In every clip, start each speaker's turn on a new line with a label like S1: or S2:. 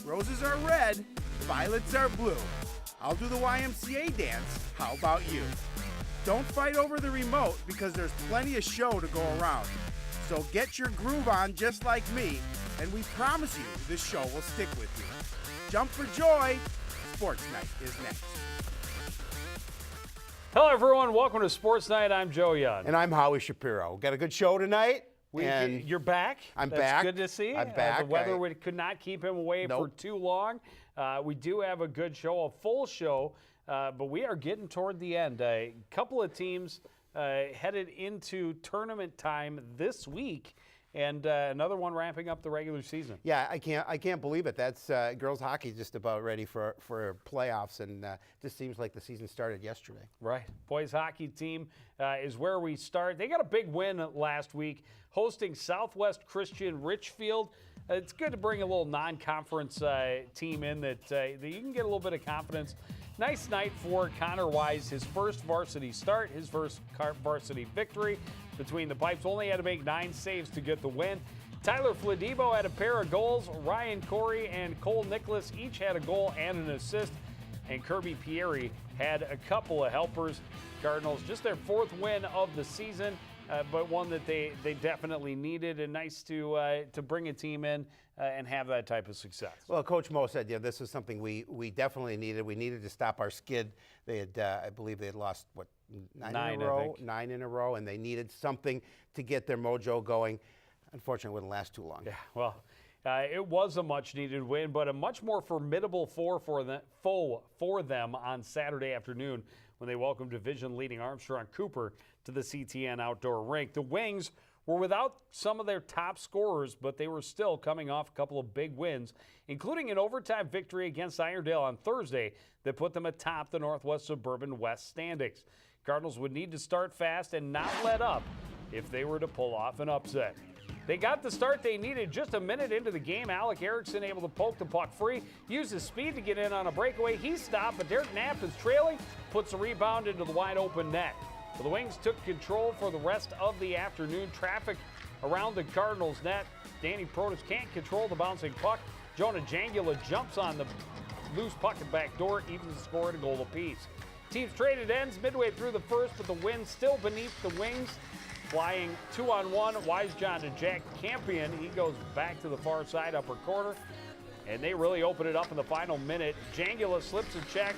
S1: Roses are red, violets are blue. I'll do the YMCA dance. How about you? Don't fight over the remote because there's plenty of show to go around. So get your groove on just like me, and we promise you this show will stick with you. Jump for joy. Sports Night is next.
S2: Hello, everyone. Welcome to Sports Night. I'm Joe Young.
S3: And I'm Howie Shapiro. Got a good show tonight.
S2: You're back.
S3: I'm
S2: That's
S3: back.
S2: Good to see.
S3: I'm back.
S2: The weather could not keep him away for too long. We do have a good show, a full show, but we are getting toward the end. A couple of teams headed into tournament time this week, and another one wrapping up the regular season.
S3: Yeah, I can't believe it. That's girls hockey just about ready for playoffs, and just seems like the season started yesterday.
S2: Right. Boys hockey team is where we start. They got a big win last week, hosting Southwest Christian Richfield. It's good to bring a little non-conference team in that you can get a little bit of confidence. Nice night for Connor Wise, his first varsity start, his first varsity victory between the pipes. Only had to make 9 saves to get the win. Tyler Fladibo had a pair of goals. Ryan Corey and Cole Nicholas each had a goal and an assist. And Kirby Pieri had a couple of helpers. Cardinals, just their 4th win of the season, but one that they definitely needed. And nice to bring a team in and have that type of success.
S3: Well, Coach Mo said, yeah, this is something we definitely needed. We needed to stop our skid. They had, I believe, they had lost nine in a row, and they needed something to get their mojo going. Unfortunately, it wouldn't last too long.
S2: Yeah, well, it was a much-needed win, but a much more formidable foe for them on Saturday afternoon when they welcomed division-leading Armstrong Cooper to the CTN Outdoor Rink. The Wings were without some of their top scorers, but they were still coming off a couple of big wins, including an overtime victory against Irondale on Thursday that put them atop the Northwest Suburban West standings. Cardinals would need to start fast and not let up if they were to pull off an upset. They got the start they needed just a minute into the game. Alec Erickson able to poke the puck free, used his speed to get in on a breakaway. He stopped, but Derek Knapp is trailing, puts the rebound into the wide open net. So the Wings took control for the rest of the afternoon. Traffic around the Cardinals net. Danny Protas can't control the bouncing puck. Jonah Jangula jumps on the loose puck and back door, even scored a goal apiece. Teams traded ends midway through the first, but the wind still beneath the Wings. Flying 2-on-1, Wisejohn to Jack Campion. He goes back to the far side, upper corner, and they really open it up in the final minute. Jangula slips a check,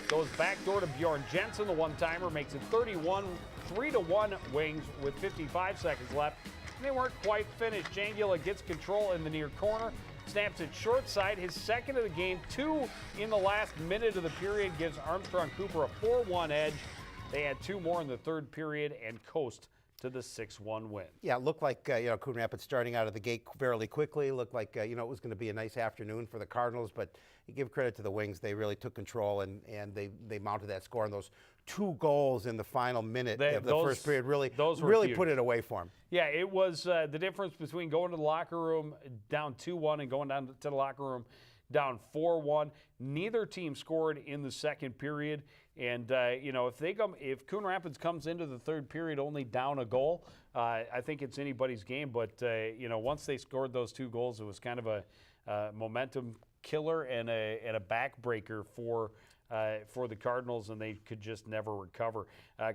S2: goes back door to Bjorn Jensen. The one-timer makes it 3-1 Wings with 55 seconds left. And they weren't quite finished. Jangula gets control in the near corner, snaps it short side, his second of the game. 2 in the last minute of the period gives Armstrong Cooper a 4-1 edge. They had 2 more in the third period and coast to the 6-1 win.
S3: Yeah, it looked like Coon Rapids starting out of the gate fairly quickly. Looked like it was going to be a nice afternoon for the Cardinals, but you give credit to the Wings. They really took control and they mounted that score, and those 2 goals in the final minute of the first period really put it away for them.
S2: Yeah, it was the difference between going to the locker room down 2-1 and going down to the locker room down 4-1. Neither team scored in the second period. And, if Coon Rapids comes into the third period only down a goal, I think it's anybody's game. But, once they scored those 2 goals, it was kind of a momentum killer and a backbreaker for the Cardinals, and they could just never recover.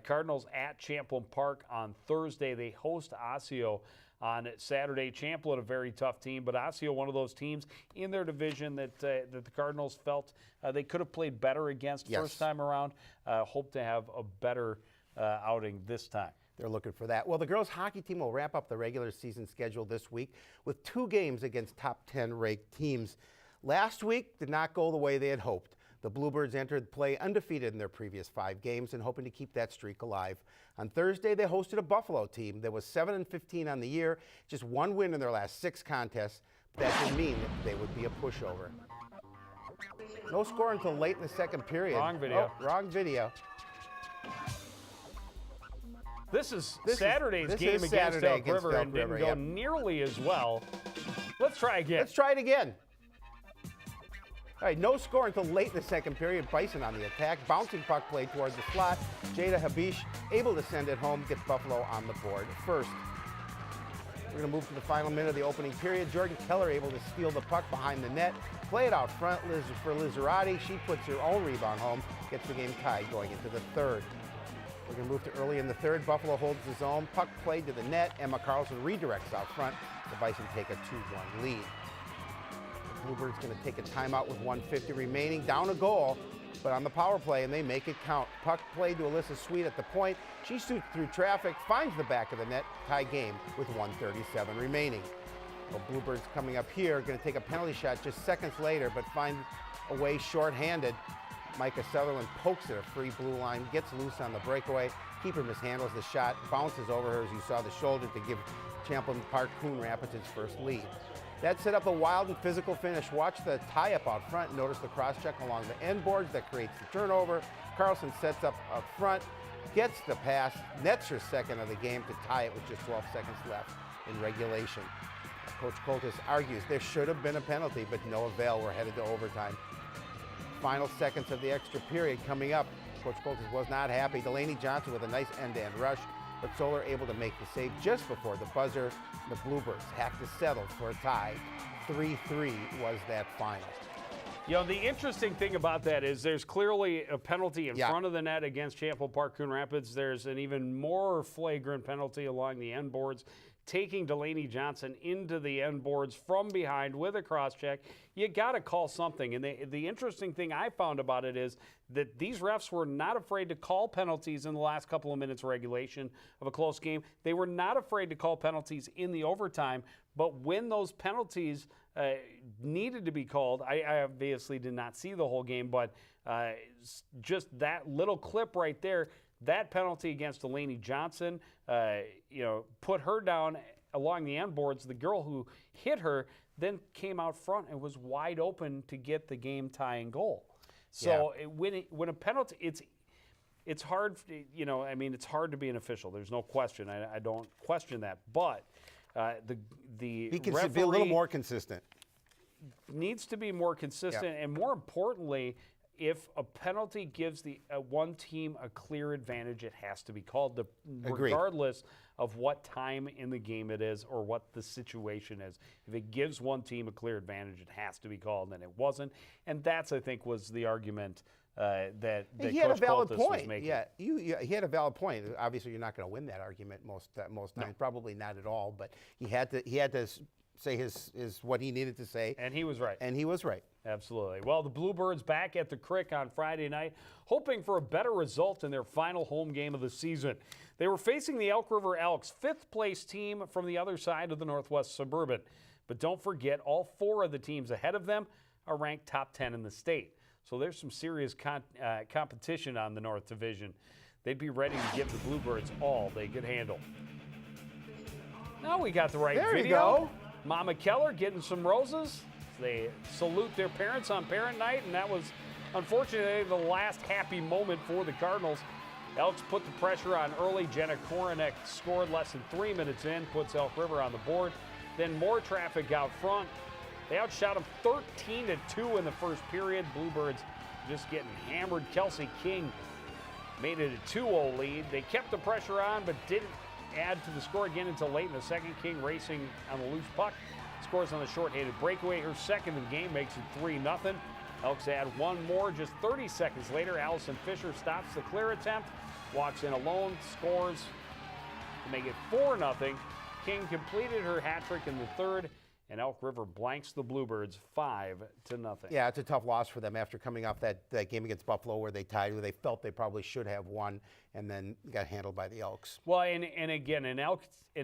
S2: Cardinals at Champlin Park on Thursday. They host Osseo on Saturday. Champlin, a very tough team, but Osseo, one of those teams in their division that the Cardinals felt they could have played better against first time around. Hope to have a better outing this time.
S3: They're looking for that. Well, the girls hockey team will wrap up the regular season schedule this week with 2 games against top 10 ranked teams. Last week did not go the way they had hoped. The Bluebirds entered play undefeated in their previous 5 games and hoping to keep that streak alive. On Thursday, they hosted a Buffalo team that was 7-15 on the year, just 1 win in their last 6 contests. But that didn't mean they would be a pushover. No score until late in the second period.
S2: Wrong video.
S3: Oh, wrong video.
S2: This is Saturday's game against Elk River and didn't go nearly as well. Let's try again.
S3: Let's try it again. All right, no score until late in the second period. Bison on the attack. Bouncing puck played towards the slot. Jada Habish able to send it home, gets Buffalo on the board first. We're going to move to the final minute of the opening period. Jordan Keller able to steal the puck behind the net, play it out front for Lizarati. She puts her own rebound home, gets the game tied going into the third. We're going to move to early in the third. Buffalo holds the zone. Puck played to the net. Emma Carlson redirects out front. The Bison take a 2-1 lead. The Bluebirds going to take a timeout with 1:50 remaining. Down a goal, but on the power play, and they make it count. Puck played to Alyssa Sweet at the point. She shoots through traffic, finds the back of the net, tie game with 1:37 remaining. Well, Bluebirds coming up here, going to take a penalty shot just seconds later, but find a way short-handed. Micah Sutherland pokes at a free blue line, gets loose on the breakaway. Keeper mishandles the shot, bounces over her as you saw the shoulder to give Champlain Park Coon Rapids its first lead. That set up a wild and physical finish. Watch the tie-up out front. Notice the cross-check along the end boards that creates the turnover. Carlson sets up front, gets the pass, nets her second of the game to tie it with just 12 seconds left in regulation. Coach Coltis argues there should have been a penalty, but no avail. We're headed to overtime. Final seconds of the extra period coming up. Coach Coltis was not happy. Delaney Johnson with a nice end-to-end rush, but Solar able to make the save just before the buzzer. The Bluebirds have to settle for a tie. 3-3 was that final.
S2: You know, the interesting thing about that is there's clearly a penalty in front of the net against Champlain Park Coon Rapids. There's an even more flagrant penalty along the end boards, taking Delaney Johnson into the end boards from behind with a cross-check. You got to call something. And the interesting thing I found about it is that these refs were not afraid to call penalties in the last couple of minutes of regulation of a close game. They were not afraid to call penalties in the overtime. But when those penalties needed to be called, I obviously did not see the whole game, but just that little clip right there, that penalty against Delaney Johnson, put her down along the end boards. The girl who hit her then came out front and was wide open to get the game-tying goal. So when a penalty, it's hard. It's hard to be an official. There's no question. I don't question that. But the
S3: he can
S2: referee
S3: be a little more consistent.
S2: Needs to be more consistent, and more importantly, if a penalty gives the one team a clear advantage, it has to be called, regardless of what time in the game it is or what the situation is. If it gives one team a clear advantage, it has to be called, and it wasn't. And that's, I think, was the argument that
S3: he had a
S2: Coach
S3: valid
S2: Coltis
S3: point.
S2: was making.
S3: Yeah, he had a valid point. Obviously, you're not going to win that argument most times, probably not at all. But he had to say his what he needed to say,
S2: and he was right.
S3: And he was right.
S2: Absolutely. Well, the Bluebirds back at the Crick on Friday night, hoping for a better result in their final home game of the season. They were facing the Elk River Elks, fifth-place team from the other side of the Northwest Suburban. But don't forget, all four of the teams ahead of them are ranked top 10 in the state. So there's some serious competition on the North Division. They'd be ready to give the Bluebirds all they could handle. Now we got the right
S3: video.
S2: There you go. Mama Keller getting some roses. They salute their parents on parent night, and that was, unfortunately, the last happy moment for the Cardinals. Elks put the pressure on early. Jenna Koronek scored less than 3 minutes in, puts Elk River on the board. Then more traffic out front. They outshot them 13-2 in the first period. Bluebirds just getting hammered. Kelsey King made it a 2-0 lead. They kept the pressure on, but didn't add to the score again until late in the second. King racing on the loose puck. Scores on the short-handed breakaway. Her second of the game makes it 3-0. Elks add one more just 30 seconds later. Allison Fisher stops the clear attempt, walks in alone, scores to make it 4-0. King completed her hat trick in the third, and Elk River blanks the Bluebirds 5-0.
S3: Yeah, it's a tough loss for them after coming off that game against Buffalo where they tied, where they felt they probably should have won, and then got handled by the Elks.
S2: Well, and again, an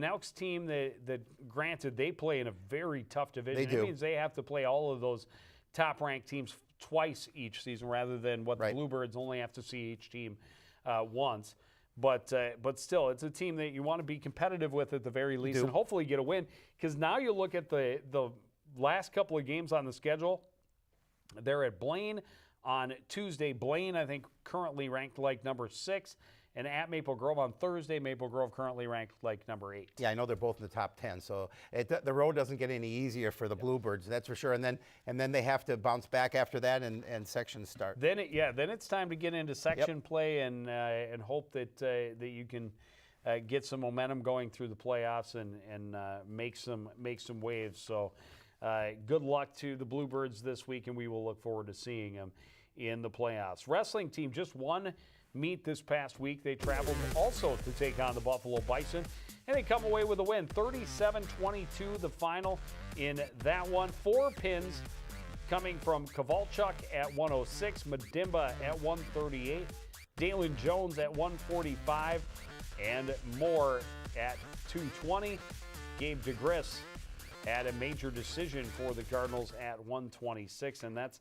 S2: Elks team that granted, they play in a very tough division.
S3: They do.
S2: It means they have to play all of those top-ranked teams twice each season rather than what the Bluebirds only have to see each team once. But still, it's a team that you want to be competitive with at the very least and hopefully get a win. Because now you look at the last couple of games on the schedule. They're at Blaine on Tuesday. Blaine, I think, currently ranked like number 6. And at Maple Grove on Thursday, Maple Grove currently ranked like number 8. Yeah,
S3: I know they're both in the top 10, so the road doesn't get any easier for the Bluebirds, that's for sure. And then they have to bounce back after that, and sections start.
S2: Then it's time to get into section play and hope that you can get some momentum going through the playoffs and make some waves. So good luck to the Bluebirds this week, and we will look forward to seeing them in the playoffs. Wrestling team just won meet this past week. They traveled also to take on the Buffalo Bison, and they come away with a win. 37-22 the final in that one. 4 pins coming from Kovalchuk at 106, Madimba at 138, Dalen Jones at 145, and more at 220. Gabe DeGris had a major decision for the Cardinals at 126, and that's,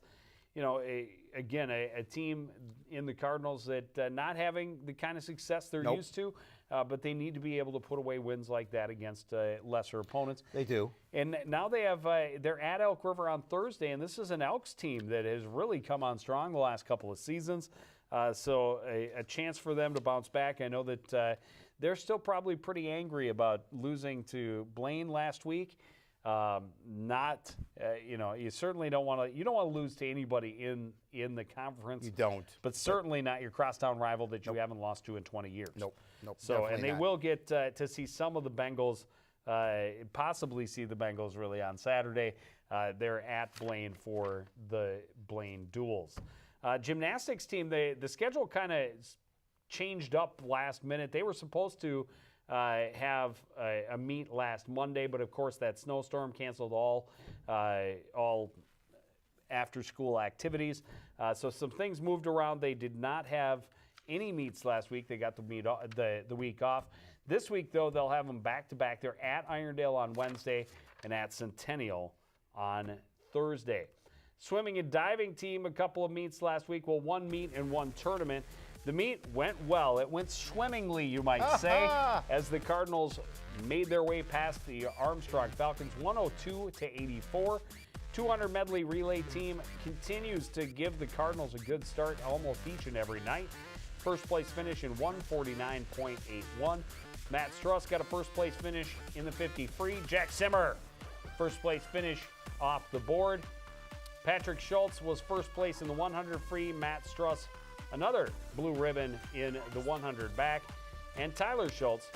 S2: you know, a team in the Cardinals that not having the kind of success they're used to, but they need to be able to put away wins like that against lesser opponents.
S3: They do.
S2: And now they have they're at Elk River on Thursday, and this is an Elks team that has really come on strong the last couple of seasons. So a chance for them to bounce back. I know that they're still probably pretty angry about losing to Blaine last week. You certainly don't want to lose to anybody in the conference.
S3: You don't.
S2: But certainly not your crosstown rival that you haven't lost to in 20 years.
S3: Nope.
S2: So, and they will get to see some of the Bengals, possibly see the Bengals really on Saturday. They're at Blaine for the Blaine duels. Gymnastics team, the schedule kind of changed up last minute. They were supposed to have a meet last Monday, but of course that snowstorm canceled all after-school activities. So some things moved around. They did not have any meets last week. They got the week off. This week, though, they'll have them back-to-back. They're at Irondale on Wednesday and at Centennial on Thursday. Swimming and diving team, a couple of meets last week. Well, 1 meet and 1 tournament. The meet went well. It went swimmingly, you might say, as the Cardinals made their way past the Armstrong Falcons 102-84. 200 medley relay team continues to give the Cardinals a good start almost each and every night. First place finish in 149.81. Matt Struss got a first place finish in the 50 free. Jack Simmer, first place finish off the board. Patrick Schultz was first place in the 100 free. Matt Struss, another blue ribbon in the 100 back. And Tyler Schultz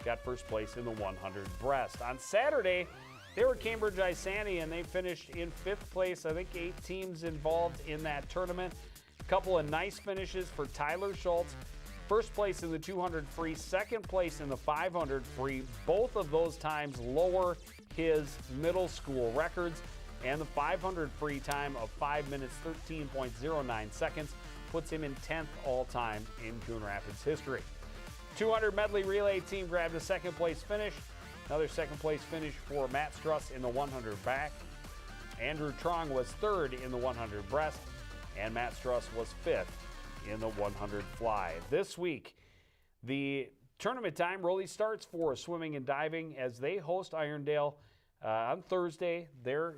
S2: got first place in the 100 breast. On Saturday, they were Cambridge Isani, and they finished in 5th place. I think 8 teams involved in that tournament. A couple of nice finishes for Tyler Schultz. First place in the 200 free, second place in the 500 free. Both of those times lower his middle school records. And the 500 free time of 5 minutes, 13.09 seconds puts him in 10th all-time in Coon Rapids history. 200 medley relay team grabbed a second place finish. Another second place finish for Matt Struss in the 100 back. Andrew Trong was third in the 100 breast, and Matt Struss was 5th in the 100 fly. This week, the tournament time really starts for swimming and diving as they host Irondale on Thursday. Their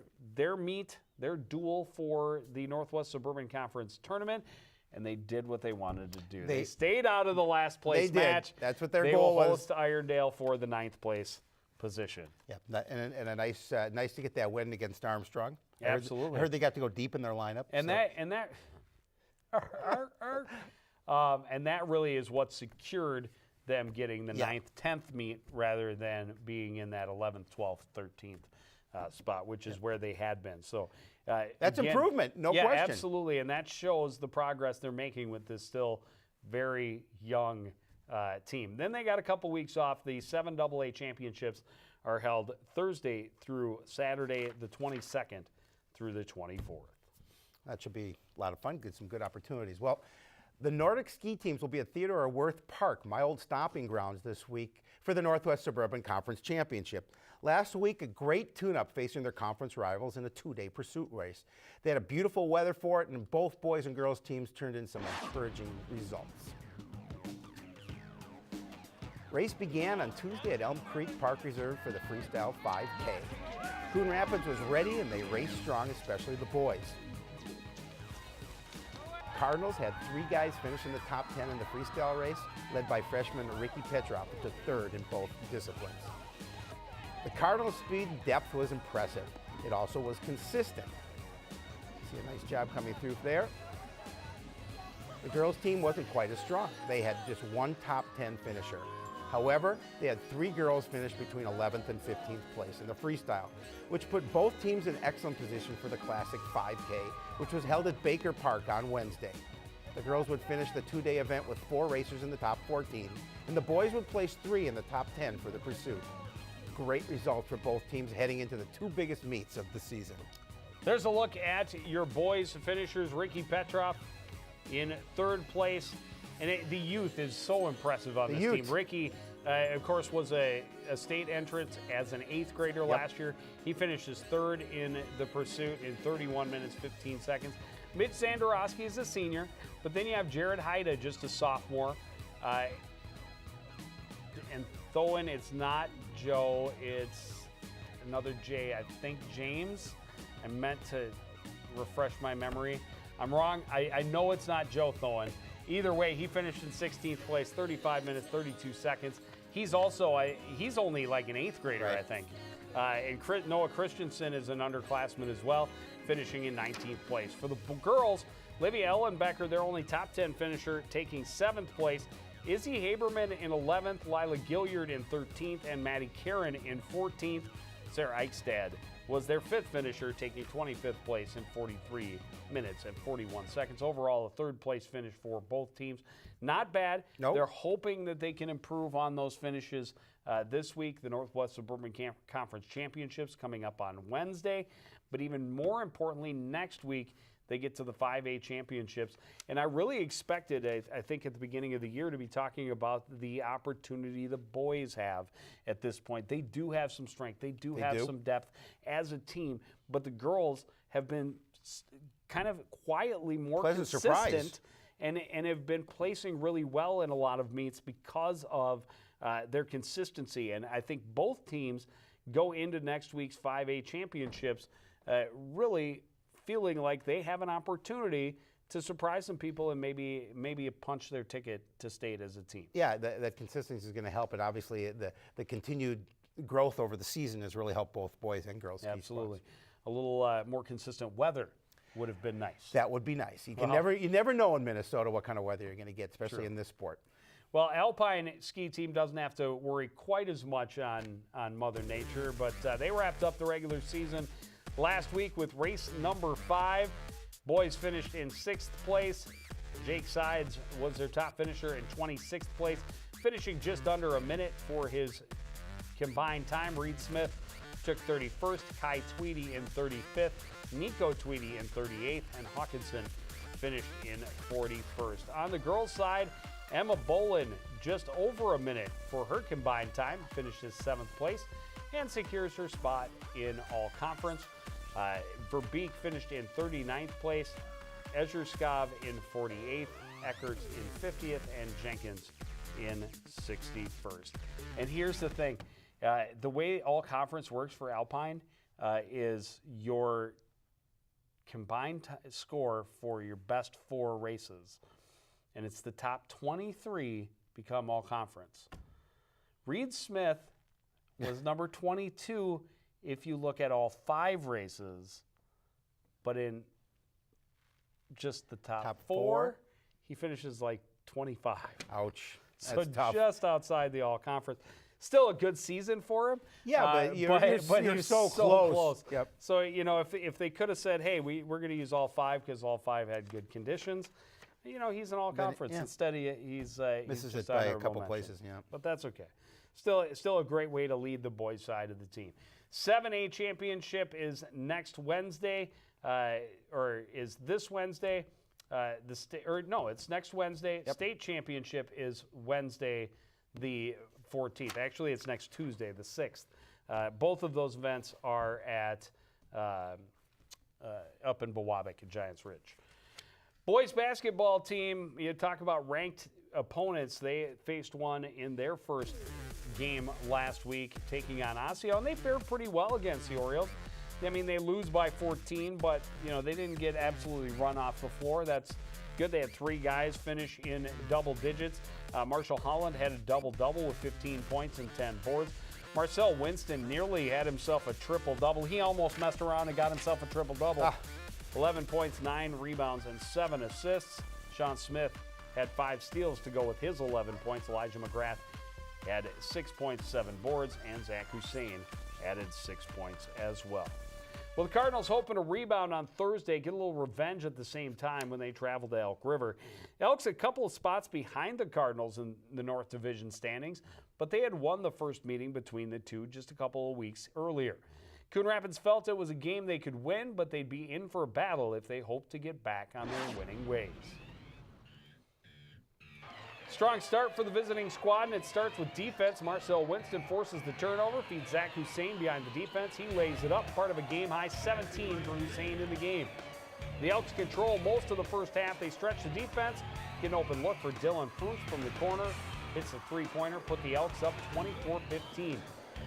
S2: duel for the Northwest Suburban Conference tournament, and they did what they wanted to do. They stayed out of the last place match.
S3: That's what their goal was.
S2: They will host Irondale for the 9th place position.
S3: Yeah, and a nice to get that win against Armstrong.
S2: Absolutely.
S3: I heard they got to go deep in their lineup.
S2: And that really is what secured them getting the 9th, 10th meet rather than being in that 11th, 12th, 13th spot, which is where they had been. So
S3: that's again, improvement, no question.
S2: Yeah, absolutely, and that shows the progress they're making with this still very young team. Then they got a couple weeks off. The 7AA championships are held Thursday through Saturday, the 22nd through the 24th.
S3: That should be a lot of fun, get some good opportunities. Well, the Nordic ski teams will be at Theodore Worth Park, my old stomping grounds, this week for the Northwest Suburban Conference Championship. Last week, a great tune-up facing their conference rivals in a 2-day pursuit race. They had a beautiful weather for it, and both boys and girls teams turned in some encouraging results. Race began on Tuesday at Elm Creek Park Reserve for the Freestyle 5K. Coon Rapids was ready, and they raced strong, especially the boys. Cardinals had 3 guys finish in the top 10 in the freestyle race, led by freshman Ricky Petra, who took 3rd in both disciplines. The Cardinals' speed and depth was impressive. It also was consistent. See a nice job coming through there. The girls' team wasn't quite as strong. They had just 1 top 10 finisher. However, they had 3 girls finish between 11th and 15th place in the freestyle, which put both teams in excellent position for the Classic 5K, which was held at Baker Park on Wednesday. The girls would finish the 2-day event with 4 racers in the top 14, and the boys would place 3 in the top 10 for the pursuit. Great result for both teams heading into the 2 biggest meets of the season.
S2: There's a look at your boys finishers. Ricky Petra in 3rd place. And the youth is so impressive on this team. Ricky, of course, was a state entrant as an 8th grader last year. He finishes 3rd in the pursuit in 31 minutes, 15 seconds. Mitch Zandarowski is a senior, but then you have Jared Haida, just a sophomore. And Thoen, it's not Joe, it's another J, I think James. I meant to refresh my memory. I'm wrong. I know it's not Joe Thoen. Either way, he finished in 16th place, 35 minutes, 32 seconds. He's also, he's only like an 8th grader, I think. And Noah Christensen is an underclassman as well, finishing in 19th place. For the girls, Livia Ellenbecker, their only top 10 finisher, taking 7th place. Izzy Haberman in 11th, Lila Gilliard in 13th, and Maddie Karen in 14th. Sarah Eichstad was their 5th finisher, taking 25th place in 43 minutes and 41 seconds. Overall, a 3rd place finish for both teams. Not bad.
S3: Nope.
S2: They're hoping that they can improve on those finishes this week. The Northwest Suburban Conference Championships coming up on Wednesday. But even more importantly, next week, they get to the 5A championships. And I really expected, I think at the beginning of the year, to be talking about the opportunity the boys have at this point. They do have some strength. They do have some depth as a team. But the girls have been kind of quietly more consistent
S3: surprise.
S2: and have been placing really well in a lot of meets because of their consistency. And I think both teams go into next week's 5A championships really feeling like they have an opportunity to surprise some people and maybe punch their ticket to state as a team.
S3: Yeah, that consistency is going to help, and obviously the continued growth over the season has really helped both boys and girls.
S2: Absolutely. A little more consistent weather would have been nice.
S3: That would be nice. You never know in Minnesota what kind of weather you're going to get, especially in this sport.
S2: Well, Alpine ski team doesn't have to worry quite as much on Mother Nature, but they wrapped up the regular season last week with race number 5. Boys finished in 6th place. Jake Sides was their top finisher in 26th place, finishing just under a minute for his combined time. Reed Smith took 31st, Kai Tweedy in 35th, Nico Tweedy in 38th, and Hawkinson finished in 41st. On the girls' side, Emma Bolin just over a minute for her combined time, finishes 7th place, and secures her spot in all conference. Verbeek finished in 39th place, Ezerskov in 48th, Eckerts in 50th, and Jenkins in 61st. And here's the thing, the way all conference works for Alpine is your combined score for your best 4 races, and it's the top 23 become all conference. Reed Smith was number 22 if you look at all 5 races, but in just the top 4, he finishes like 25.
S3: Ouch.
S2: So
S3: That's tough.
S2: just outside the all conference. Still a good season for him.
S3: Yeah, but you're so close. Yep.
S2: So, if they could have said, hey, we're going to use all 5 because all 5 had good conditions, he's an all conference. Instead, he's
S3: misses
S2: just
S3: it by a
S2: honorable
S3: couple
S2: mention.
S3: places, yeah.
S2: But that's okay. Still a great way to lead the boys' side of the team. 7A championship is next Wednesday, or is this Wednesday. It's next Wednesday. Yep. State championship is Wednesday the 14th. Actually, it's next Tuesday, the 6th. Both of those events are at up in Bewabic at Giants Ridge. Boys basketball team, you talk about ranked opponents. They faced one in their first game last week, taking on Osseo, and they fared pretty well against the Orioles. I mean, they lose by 14, but they didn't get absolutely run off the floor. That's good. They had 3 guys finish in double digits. Marshall Holland had a double-double with 15 points and 10 boards. Marcel Winston nearly had himself a triple-double. He almost messed around and got himself a triple-double. 11 points, 9 rebounds, and 7 assists. Sean Smith had 5 steals to go with his 11 points. Elijah McGrath had 6 points, 7 boards, and Zach Hussein added 6 points as well. Well, the Cardinals hoping to rebound on Thursday, get a little revenge at the same time when they travel to Elk River. Elk's a couple of spots behind the Cardinals in the North Division standings, but they had won the first meeting between the two just a couple of weeks earlier. Coon Rapids felt it was a game they could win, but they'd be in for a battle if they hoped to get back on their winning ways. Strong start for the visiting squad, and it starts with defense. Marcel Winston forces the turnover, feeds Zach Hussein behind the defense. He lays it up, part of a game-high 17 for Hussein in the game. The Elks control most of the first half. They stretch the defense, get an open look for Dylan Fruth from the corner. Hits a three-pointer, put the Elks up 24-15.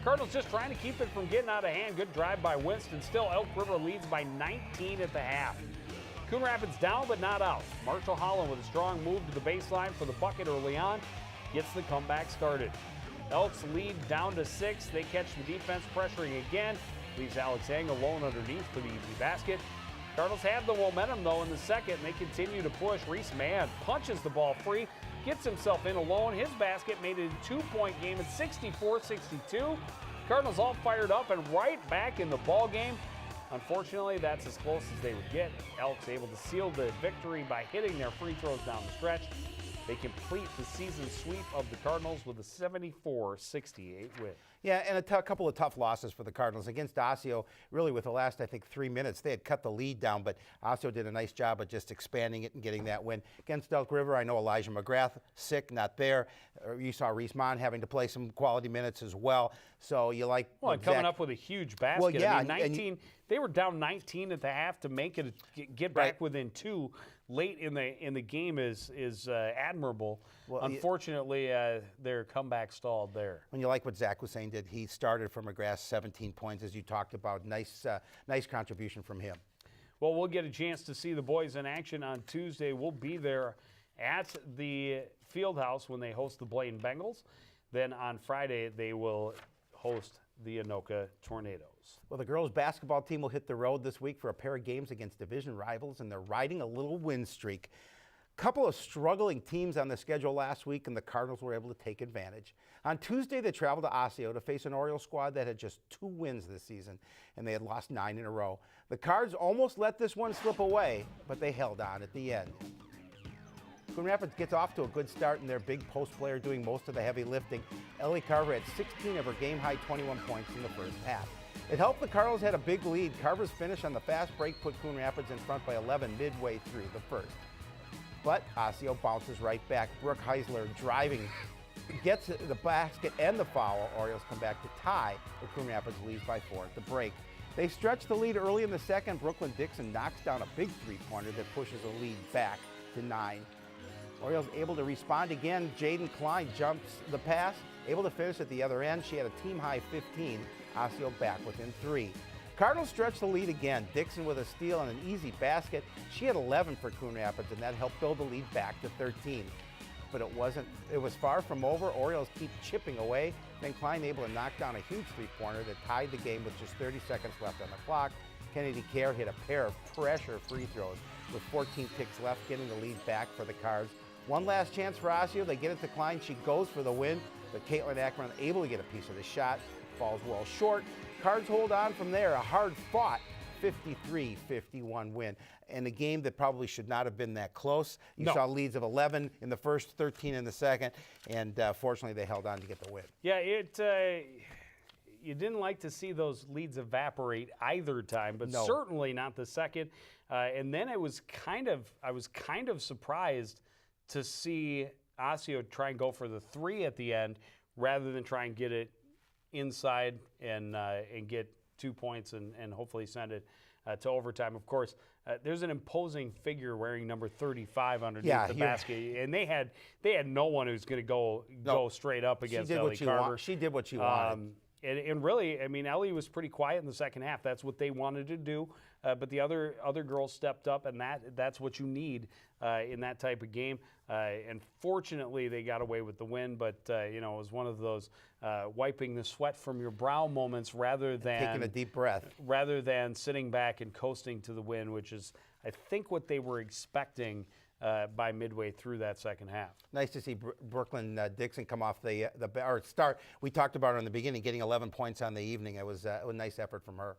S2: Cardinals just trying to keep it from getting out of hand. Good drive by Winston. Still, Elk River leads by 19 at the half. Coon Rapids down but not out. Marshall Holland with a strong move to the baseline for the bucket early on. Gets the comeback started. Elks lead down to 6. They catch the defense pressuring again. Leaves Alex Hang alone underneath for the easy basket. Cardinals have the momentum though in the second, and they continue to push. Reese Mann punches the ball free. Gets himself in alone. His basket made it a 2-point game at 64-62. Cardinals all fired up and right back in the ball game. Unfortunately, that's as close as they would get. Elks able to seal the victory by hitting their free throws down the stretch. They complete the season sweep of the Cardinals with a 74-68 win.
S3: Yeah, and a couple of tough losses for the Cardinals. Against Osseo, really with the last, I think, 3 minutes, they had cut the lead down, but Osseo did a nice job of just expanding it and getting that win. Against Elk River, I know Elijah McGrath, sick, not there. You saw Reese Mon having to play some quality minutes as well. So you like...
S2: Well, and coming up with a huge basket.
S3: Well, yeah,
S2: I mean, 19, they were down 19 at the half to make it, get back
S3: right
S2: within 2 late in the game is admirable.
S3: Well,
S2: unfortunately, their comeback stalled there.
S3: When you like what Zach Hussein did, he started for McGrath 17 points, as you talked about. Nice contribution from him.
S2: Well, we'll get a chance to see the boys in action on Tuesday. We'll be there at the Fieldhouse when they host the Blaine Bengals. Then on Friday, they will host the Anoka Tornadoes.
S3: Well, the girls' basketball team will hit the road this week for a pair of games against division rivals, and they're riding a little win streak. Couple of struggling teams on the schedule last week, and the Cardinals were able to take advantage. On Tuesday, they traveled to Osseo to face an Orioles squad that had just 2 wins this season, and they had lost 9 in a row. The Cards almost let this one slip away, but they held on at the end. Coon Rapids gets off to a good start, and their big post player doing most of the heavy lifting. Ellie Carver had 16 of her game-high 21 points in the first half. It helped the Cardinals had a big lead. Carver's finish on the fast break put Coon Rapids in front by 11 midway through the first. But Osseo bounces right back. Brooke Heisler driving, gets the basket and the foul. Orioles come back to tie, but Coon Rapids leads by 4 at the break. They stretch the lead early in the second. Brooklyn Dixon knocks down a big three-pointer that pushes the lead back to 9. Orioles able to respond again. Jaden Klein jumps the pass, able to finish at the other end. She had a team-high 15. Osseo back within 3. Cardinals stretch the lead again. Dixon with a steal and an easy basket. She had 11 for Coon Rapids, and that helped build the lead back to 13. But it was far from over. Orioles keep chipping away. Then Klein able to knock down a huge three-pointer that tied the game with just 30 seconds left on the clock. Kennedy Kerr hit a pair of pressure free throws with 14 ticks left, getting the lead back for the Cards. One last chance for Osseo. They get it to Klein. She goes for the win, but Caitlin Ackerman able to get a piece of the shot. Falls well short. Cards hold on from there. A hard-fought 53-51 win. And a game that probably should not have been that close. You saw leads of 11 in the first, 13 in the second, and fortunately they held on to get the win.
S2: Yeah, you didn't like to see those leads evaporate either time, but certainly not the second. And then I was kind of surprised to see Osseo try and go for the 3 at the end rather than try and get it inside and get 2 points and hopefully send it to overtime. Of course, there's an imposing figure wearing number 35 underneath the basket, and they had no one who's going to go straight up against Ellie Carver.
S3: She did what she wanted.
S2: And really, I mean, Ellie was pretty quiet in the second half. That's what they wanted to do. But the other girls stepped up, and that's what you need in that type of game. And fortunately, they got away with the win. But it was one of those wiping the sweat from your brow moments rather than
S3: taking a deep breath,
S2: rather than sitting back and coasting to the win, which is, I think, what they were expecting by midway through that second half.
S3: Nice to see Brooklyn Dixon come off or start. We talked about her in the beginning, getting 11 points on the evening. It was a nice effort from her.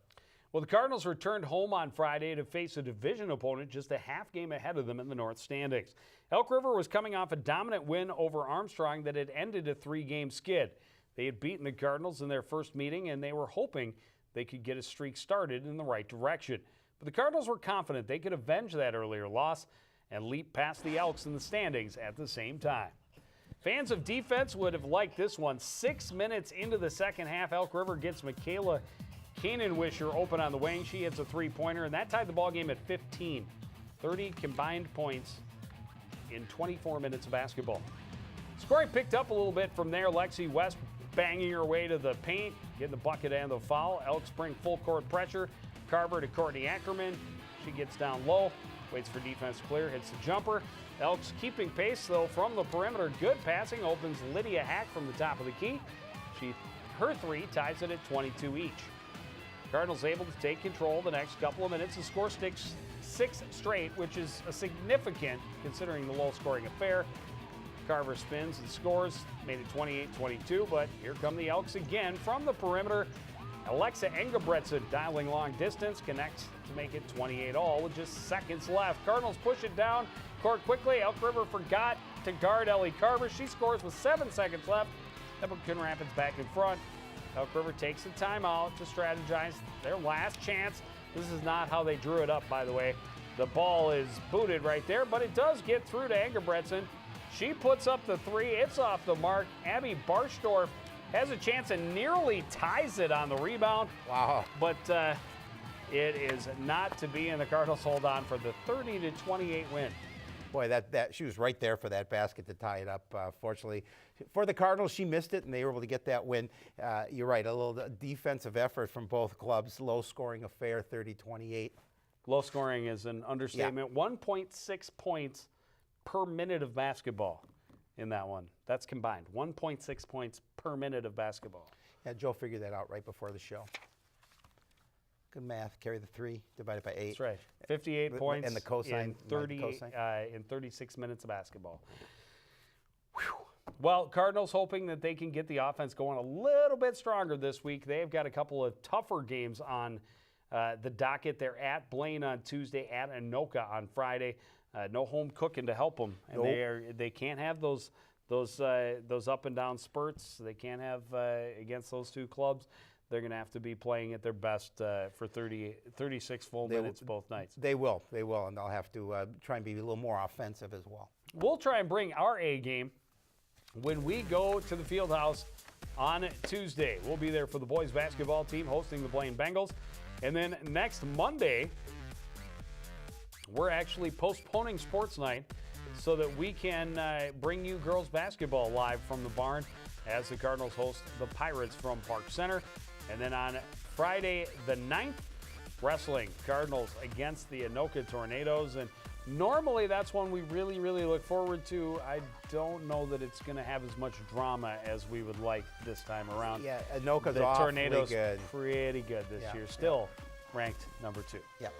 S2: Well, the Cardinals returned home on Friday to face a division opponent just a half game ahead of them in the North standings. Elk River was coming off a dominant win over Armstrong that had ended a 3-game skid. They had beaten the Cardinals in their first meeting, and they were hoping they could get a streak started in the right direction. But the Cardinals were confident they could avenge that earlier loss and leap past the Elks in the standings at the same time. Fans of defense would have liked this one. 6 minutes into the second half, Elk River gets Michaela Kanenwisher open on the wing. She hits a 3-pointer, and that tied the ball game at 15. 30 combined points in 24 minutes of basketball. Scoring picked up a little bit from there. Lexi West banging her way to the paint, getting the bucket and the foul. Elks bring full court pressure. Carver to Courtney Ackerman. She gets down low, waits for defense to clear, hits the jumper. Elks keeping pace, though, from the perimeter. Good passing opens Lydia Hack from the top of the key. Her 3 ties it at 22 each. Cardinals able to take control the next couple of minutes and score 6 straight, which is a significant considering the low-scoring affair. Carver spins and scores, made it 28-22, but here come the Elks again from the perimeter. Alexa Engebretson dialing long distance, connects to make it 28 all with just seconds left. Cardinals push it down court quickly. Elk River forgot to guard Ellie Carver. She scores with 7 seconds left. That put Coon Rapids back in front. Elk River takes a timeout to strategize their last chance. This is not how they drew it up, by the way. The ball is booted right there, but it does get through to Engebretson. She puts up the 3. It's off the mark. Abby Barshdorf has a chance and nearly ties it on the rebound.
S3: Wow.
S2: But it is not to be, and the Cardinals hold on for the 30-28 win.
S3: Boy, that she was right there for that basket to tie it up. Fortunately, for the Cardinals, she missed it, and they were able to get that win. You're right, a little defensive effort from both clubs. Low-scoring affair, 30-28.
S2: Low scoring is an understatement. Yeah. 1.6 points per minute of basketball in that one. That's combined. 1.6 points per minute of basketball.
S3: Yeah, Joe figured that out right before the show. Good math. Carry the 3 divided by 8.
S2: That's right. 58 points
S3: and the cosine
S2: in 36 minutes of basketball. Whew. Well, Cardinals hoping that they can get the offense going a little bit stronger this week. They've got a couple of tougher games on the docket. They're at Blaine on Tuesday, at Anoka on Friday. No home cooking to help them, and nope. They can't have those up and down spurts. They can't have against those two clubs. They're going to have to be playing at their best for 36 full minutes both nights.
S3: They will, and they'll have to try and be a little more offensive as well.
S2: We'll try and bring our A game when we go to the Fieldhouse on Tuesday. We'll be there for the boys basketball team hosting the Blaine Bengals. And then next Monday, we're actually postponing Sportsnight so that we can bring you girls basketball live from the barn as the Cardinals host the Pirates from Park Center. And then on Friday the 9th, wrestling, Cardinals against the Anoka Tornadoes. And normally that's one we really, really look forward to. I don't know that it's going to have as much drama as we would like this time around.
S3: Yeah, Anoka's
S2: the
S3: awfully
S2: Tornadoes
S3: good.
S2: Pretty good this year. Still ranked number 2.
S3: Yep.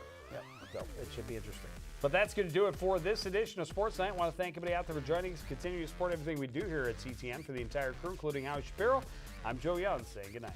S3: So it should be interesting.
S2: But that's going to do it for this edition of Sports Night. I want to thank everybody out there for joining us. Continue to support everything we do here at CTN. For the entire crew, including Howie Shapiro, I'm Joe Young saying good night.